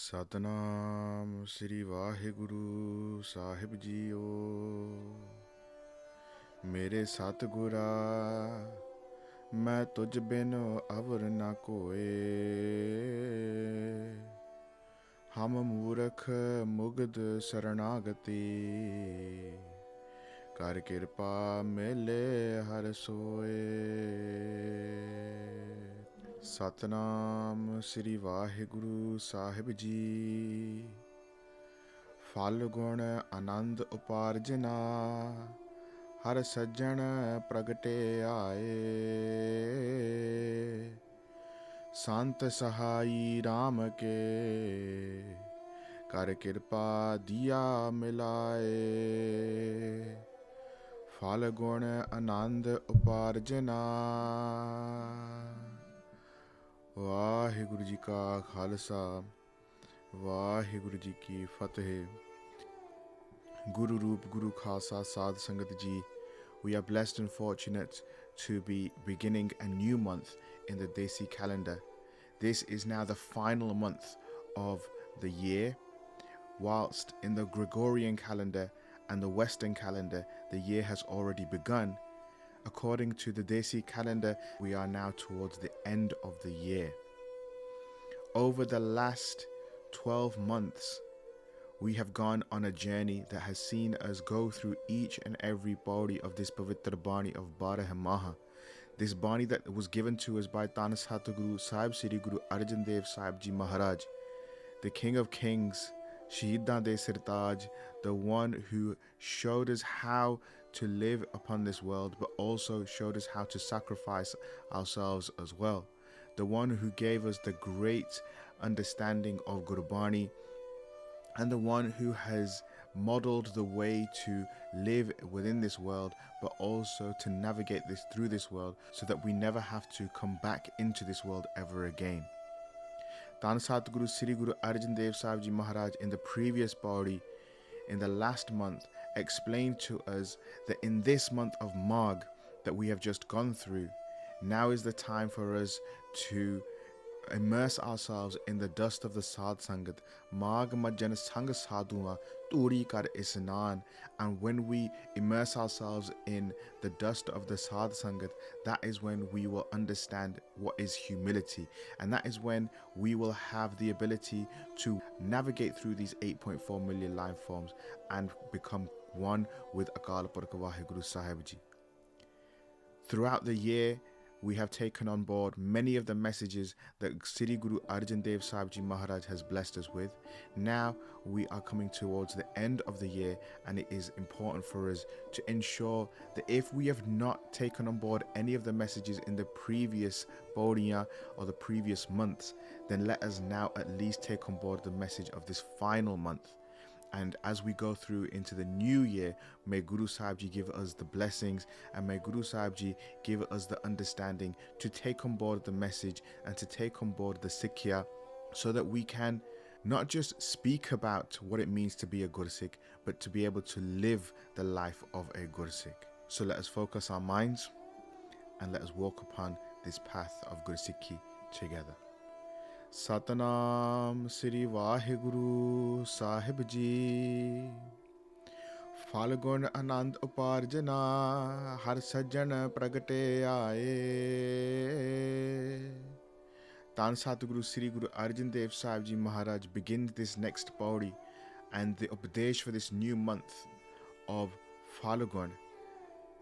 सतनाम श्री वाहिगुरु साहिब जीओ। मेरे सतगुरा मैं तुझ बिन अवर न कोए। हम मूरख मुग्ध शरणागति कर कृपा मिले हर सोए। सतनाम श्री वाहिगुरु साहिब जी। फाल्गुन आनंद उपार्जना हर सज्जन प्रगटे आए। संत सहाई राम के कर कृपा दिया मिलाए। फाल्गुन आनंद उपार्जना। वाहिगुरु जी का खालसा वाहिगुरु जी की फतेह। Guru Roop, Guru Khalsa, Sadh Sangat Ji, we are blessed and fortunate to be beginning a new month in the Desi calendar. This is now the final month of the year, whilst in the Gregorian calendar and the Western calendar, the year has already begun. According to the Desi calendar, we are now towards the end of the year. Over the last 12 months, we have gone on a journey that has seen us go through each and every body of this Pavitra Bani of Barah Maha. This Bani that was given to us by Tan Guru Sahib Sri Guru Arjan Dev Ji Maharaj, the King of Kings, Shahidan de Sirtaj, the one who showed us how to live upon this world, but also showed us how to sacrifice ourselves as well. The one who gave us the great understanding of Gurbani, and the one who has modeled the way to live within this world, but also to navigate this through this world so that we never have to come back into this world ever again. Tan Guru Sri Guru Arjan Dev Ji Maharaj in the previous body, in the last month, explained to us that in this month of Magh that we have just gone through, now is the time for us to immerse ourselves in the dust of the Sadh Sangat. Magh Majjan Sang Sadhua Turi Kar Isnan. And when we immerse ourselves in the dust of the Sadh Sangat, that is when we will understand what is humility. And that is when we will have the ability to navigate through these 8.4 million life forms and become one with Akal Purkh Waheguru Sahib Ji. Throughout the year, we have taken on board many of the messages that Sri Guru Arjan Dev Ji Maharaj has blessed us with. Now we are coming towards the end of the year, and it is important for us to ensure that if we have not taken on board any of the messages in the previous Bodhiya or the previous months, then let us now at least take on board the message of this final month. And as we go through into the new year, may Guru Sahib Ji give us the blessings, and may Guru Sahib Ji give us the understanding to take on board the message and to take on board the Sikhya, so that we can not just speak about what it means to be a Gursikh, but to be able to live the life of a Gursikh. So let us focus our minds and let us walk upon this path of Gursikhi together. Satnam Shri Waheguru Sahib जी। फाल्गुन आनंद उपार्जना हर सज्जन प्रगटे आए। Tan Guru Sri Guru Arjan Dev Ji Maharaj begins this next body and the Upadesh for this new month of Falgun.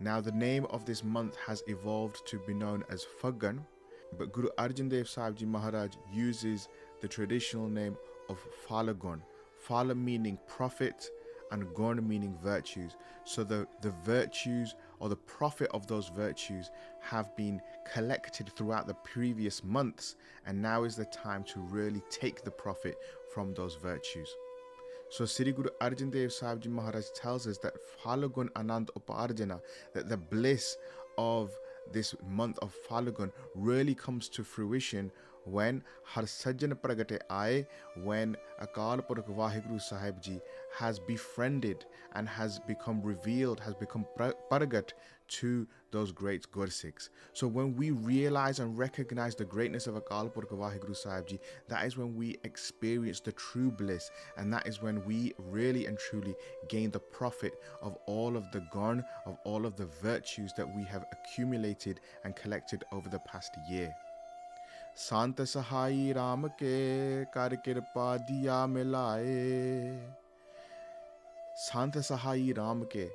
Now the name of this month has evolved to be known as Phaggan, but Guru Arjan Dev Ji Maharaj uses the traditional name of Falgun. Phala meaning profit and Gun meaning virtues. So the virtues or the profit of those virtues have been collected throughout the previous months, and now is the time to really take the profit from those virtues. So Sri Guru Arjan Dev Ji Maharaj tells us that Falgun Anand Uparjana, that the bliss of this month of Falgun really comes to fruition when Har Sajjan Pragate Aaye, when Akal Purkh Waheguru Sahib Ji has befriended and has become revealed, has become Paragat to those great Gursikhs. So when we realize and recognize the greatness of Akal Purkh Waheguru Sahib Ji, that is when we experience the true bliss, and that is when we really and truly gain the profit of all of the gun, of all of the virtues that we have accumulated and collected over the past year. Sant Sahai Ram ke kar kirpa diya milaye. Sant Sahai Ram ke,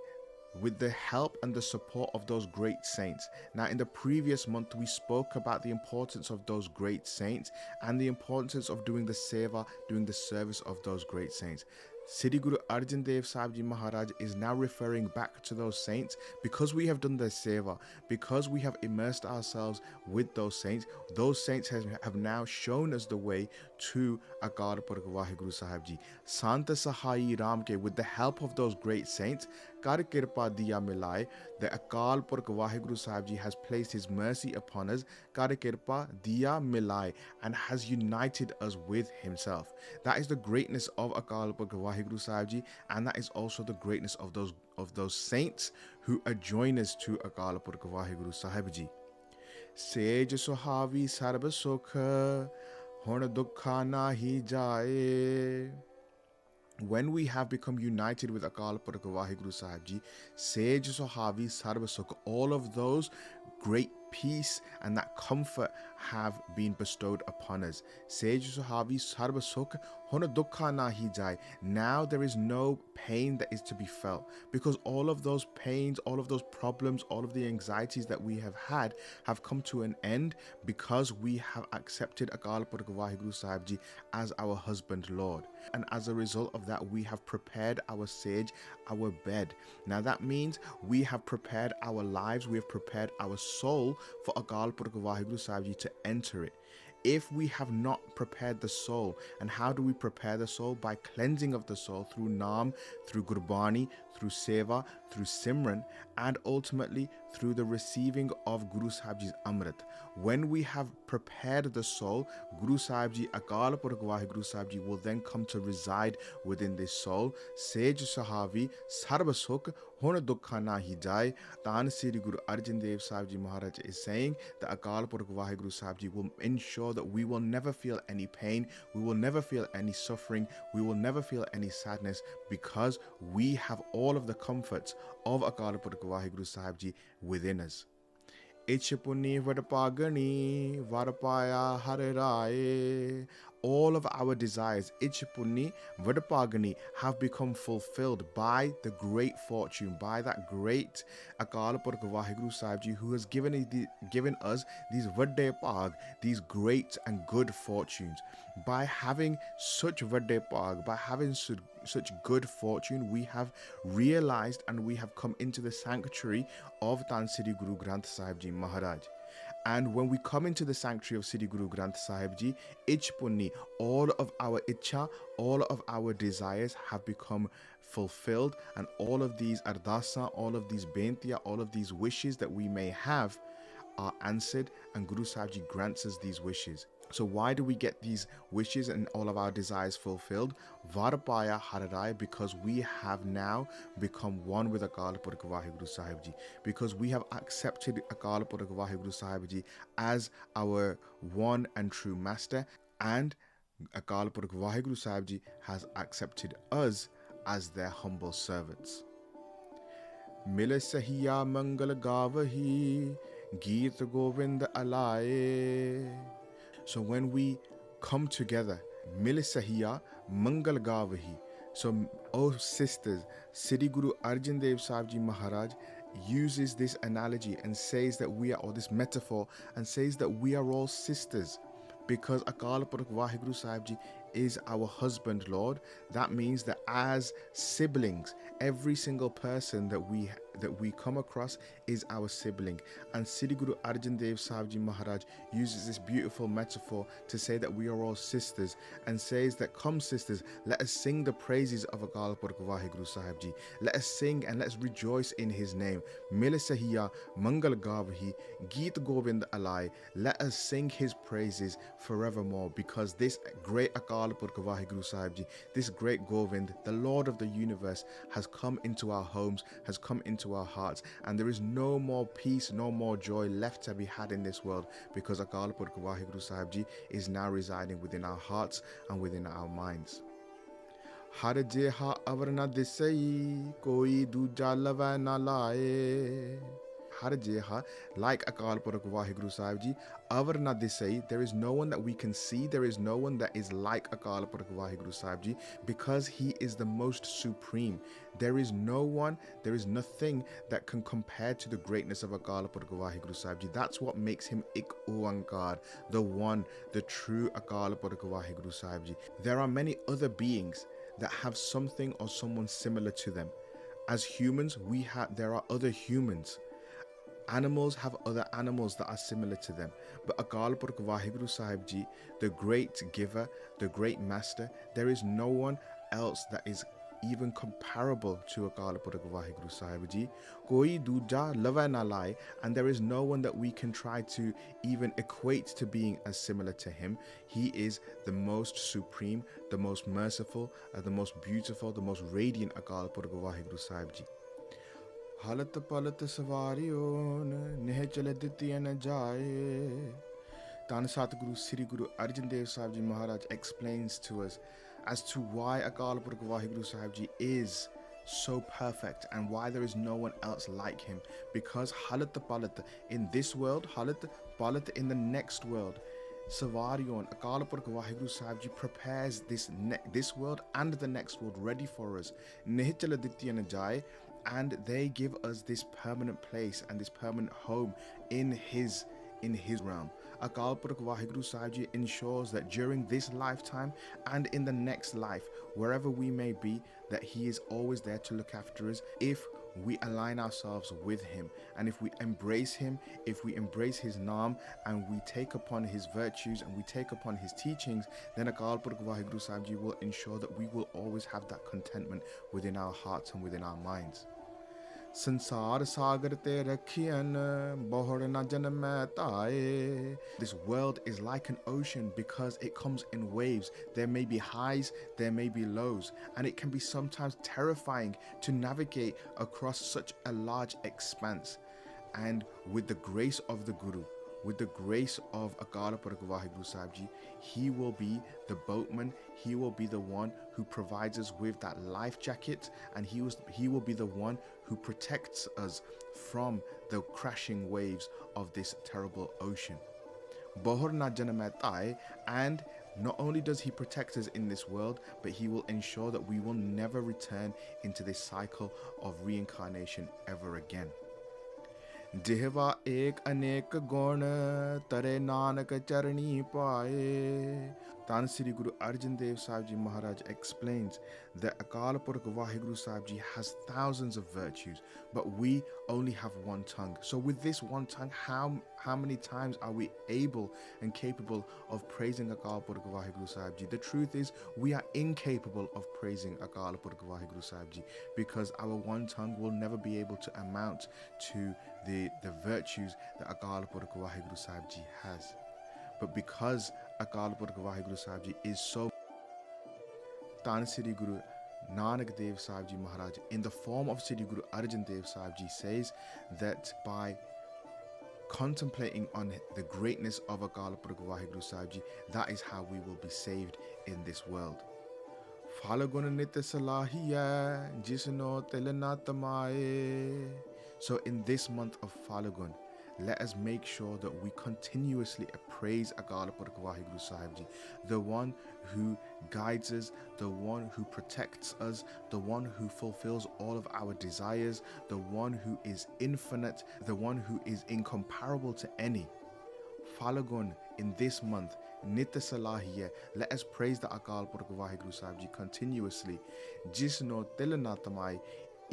with the help and the support of those great saints. Now, in the previous month, we spoke about the importance of those great saints and the importance of doing the seva, doing the service of those great saints. Sri Guru Arjan Dev Ji Maharaj is now referring back to those saints because we have done their seva, because we have immersed ourselves with those saints. Those saints have now shown us the way to Akal Purkh Waheguru Sahib Ji. Sant Sahai Ram ke, with the help of those great saints, Kar Kirpa Diya Milai, the Akal Purkh Waheguru Sahib Ji has placed his mercy upon us, Kar Kirpa Diya Milai, and has united us with himself. That is the greatness of Akal Purkh Waheguru Sahib Ji, and that is also the greatness of those saints who adjoin us to Akal Purkh Waheguru Sahib Ji. Sej Sohavi Sarb Sukh Hun Dukha Nahi Jaye. When we have become united with Akal Purkh Waheguru Sahib Ji, Sej Sohavi Sarb Sukh, all of those great peace and that comfort have been bestowed upon us. Sej Sohavi Sarb Sukh Hun Dukha Nahi Jai. Now there is no pain that is to be felt, because all of those pains, all of those problems, all of the anxieties that we have had have come to an end because we have accepted Akal Purkh Waheguru Sahib Ji as our husband Lord. And as a result of that, we have prepared our sage, our bed. Now that means we have prepared our lives, we have prepared our soul for Akal Purkh Waheguru Sahib Ji to enter it. If we have not prepared the soul, and how do we prepare the soul? By cleansing of the soul through Naam, through Gurbani, through Seva, through Simran, and ultimately through the receiving of Guru Sahib Ji's Amrit. When we have prepared the soul, Guru Sahib Ji, Akal Purkh Waheguru Sahib Ji will then come to reside within this soul. Sej Sahavi Sarb Sukh Hun Dukha Nahi Jai. Tan Sri Guru Arjan Dev Ji Maharaj is saying that Akal Purkh Waheguru Sahib Ji will ensure that we will never feel any pain, we will never feel any suffering, we will never feel any sadness, because we have all of the comforts of Akal Purkh Waheguru Sahib Ji within us. Ichapuni Vadapagani Varapaya Hare. All of our desires, Ichapuni Vadapagani, have become fulfilled by the great fortune, by that great Akal Purkh Waheguru Sahib Ji, who has given us these Vadde Pag, these great and good fortunes. By having such Vadde Pag, by having such good fortune, we have realized and we have come into the sanctuary of Tan Sri Guru Granth Sahib Ji Maharaj. And when we come into the sanctuary of Sri Guru Granth Sahib Ji, Ichpunni, all of our Icha, all of our desires have become fulfilled, and all of these Ardasa, all of these Bentiya, all of these wishes that we may have are answered, and Guru Sahib Ji grants us these wishes. So why do we get these wishes and all of our desires fulfilled? Varapaya Hararai, because we have now become one with Akal Purkh Waheguru Sahib Ji, because we have accepted Akal Purkh Waheguru Sahib Ji as our one and true master, and Akal Purkh Waheguru Sahib Ji has accepted us as their humble servants. Mile Sahiya Mangal Gavahi Geet Govind Alaye. So when we come together, Mil Sahiya Mangal Gavahi. So, oh sisters, Sri Guru Arjan Dev Ji Maharaj uses this analogy and says that we are, or this metaphor, and says that we are all sisters, because Akal Purkh Waheguru Sahib Ji is our husband Lord. That means that as siblings, every single person that we we come across is our sibling. And Sri Guru Arjan Dev Ji Maharaj uses this beautiful metaphor to say that we are all sisters, and says that, come sisters, let us sing the praises of Akal Purkh Waheguru Sahib Ji. Let us sing and let's rejoice in his name. Mil Sahiya Mangal Gavhi Geet Govind Alai. Let us sing his praises forevermore, because this great Akal Purkh Waheguru Sahib Ji, this great Govind, the Lord of the universe, has come into our homes, has come into our hearts, and there is no more peace, no more joy left to be had in this world, because Akal Purkh Waheguru Sahib Ji is now residing within our hearts and within our minds. Har jeha avar na disai, koi dooja lava na lae. Har jeha, like Akal Purkh Waheguru Sahib Ji, avar na disai, there is no one that we can see, there is no one that is like Akal Purkh Waheguru Sahib Ji, because he is the most supreme. There is no one, there is nothing that can compare to the greatness of Akal Purkh Waheguru Sahib Ji. That's what makes him Ik Oankar, the one, the true Akal Purkh Waheguru Sahib Ji. There are many other beings that have something or someone similar to them. As humans, there are other humans. Animals have other animals that are similar to them. But Akal Purkh Waheguru Sahib Ji, the great giver, the great master, there is no one else that is even comparable to Akal Purkh Waheguru Sahib Ji. Koi dooja lava na lai, and there is no one that we can try to even equate to being as similar to him. He is the most supreme, the most merciful, the most beautiful, the most radiant Akal Purkh Waheguru Sahib Ji. Halat palat savariyon neh chale dittiya na jaye. Tan Satguru Sri Guru Arjan Dev Ji Maharaj explains to us as to why Akal Purkh Waheguru Sahib Ji is so perfect and why there is no one else like him. Because halat palat in this world, halat palat in the next world, Savaryon, Akal Purkh Waheguru Sahib Ji prepares this world and the next world ready for us. Neh chala dittiya na jaye. And they give us this permanent place and this permanent home in his realm. Akal Purkh Waheguru Sahib Ji ensures that during this lifetime and in the next life, wherever we may be, that he is always there to look after us if we align ourselves with him, and if we embrace him, if we embrace his naam, and we take upon his virtues and we take upon his teachings, then Akal Purkh Waheguru Sahib Ji will ensure that we will always have that contentment within our hearts and within our minds. Sansar sagar te rakhiyan bahar na janam taaye. This world is like an ocean because it comes in waves. There may be highs, there may be lows, and it can be sometimes terrifying to navigate across such a large expanse. And with the grace of the Guru, with the grace of Akal Purkh Waheguru Sahib Ji, he will be the boatman, he will be the one who provides us with that life jacket, and he will be the one who protects us from the crashing waves of this terrible ocean. Bahar na janamatai, and not only does he protect us in this world, but he will ensure that we will never return into this cycle of reincarnation ever again. Jihva ek anek gun tare nanak charani paaye. Tan Sri Guru Arjan Dev Ji Maharaj explains that Akal Purkh Waheguru Sahib Ji has thousands of virtues, but we only have one tongue. So with this one tongue, how many times are we able and capable of praising Akal Purkh Waheguru Sahib Ji? The truth is, we are incapable of praising Akal Purkh Waheguru Sahib Ji, because our one tongue will never be able to amount to the virtues that Akal Purkh Waheguru Sahib Ji has. But because Akal Purkh Waheguru Sahib Ji is so, Tan Sri Guru Nanak Dev Sahib Ji Maharaj, in the form of Sri Guru Arjan Dev Sahib Ji, says that by contemplating on the greatness of Akal Purkh Waheguru Sahib Ji, that is how we will be saved in this world. PHALGUN nit salahiya jisno tilna tamaye. So in this month of PHALGUN, let us make sure that we continuously praise Akal Purkh Waheguru Sahib Ji, the one who guides us, the one who protects us, the one who fulfills all of our desires, the one who is infinite, the one who is incomparable to any. PHALGUN, in this month, Nitya Salahiya, let us praise the Akal Purkh Waheguru Sahib Ji continuously. Jisno Tilana Tamai,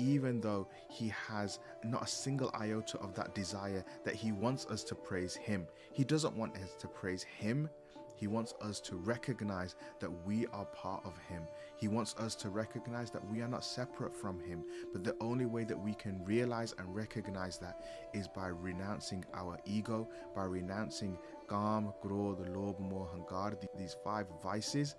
even though he has not a single iota of that desire that he wants us to praise him. He doesn't want us to praise him. He wants us to recognize that we are part of him. He wants us to recognize that we are not separate from him. But the only way that we can realize and recognize that is by renouncing our ego, by renouncing Kam, Krodh, Lobh, Moh, Hankar, these 5 vices,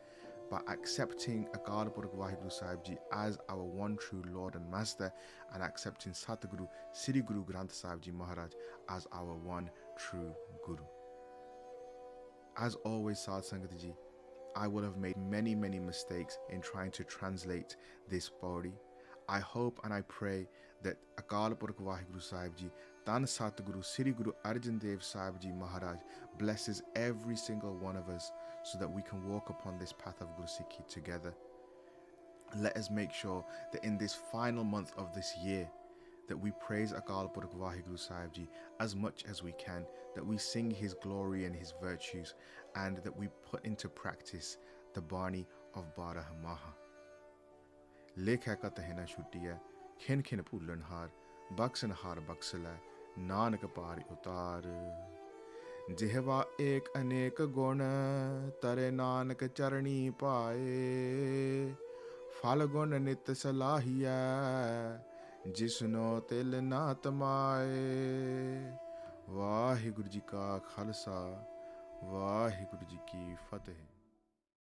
by accepting Akal Purkh Waheguru Sahib Ji as our one true Lord and Master, and accepting Satguru Sri Guru Granth Sahib Ji Maharaj as our one true Guru. As always, Sadh Sangat Ji, I would have made many mistakes in trying to translate this Pauri. I hope and I pray that Akal Purkh Waheguru Sahib Ji, Tan Satguru Sri Guru Arjan Dev Sahib Ji Maharaj blesses every single one of us so that we can walk upon this path of Guru Sikhi together. Let us make sure that in this final month of this year, that we praise Akal Purkh Waheguru Sahib Ji as much as we can, that we sing his glory and his virtues, and that we put into practice the bani of Barah Maha. Lekha ka tahena shutiya, khin khin poolan har, baksan har baksala, nanak pari utar. Jihva ek anek guna, tare nanak charani paaye, phalgun nit salahiya, जिसनो तिल ना तमाए। वाहिगुरु जी का खालसा, वाहिगुरु जी की फतेह।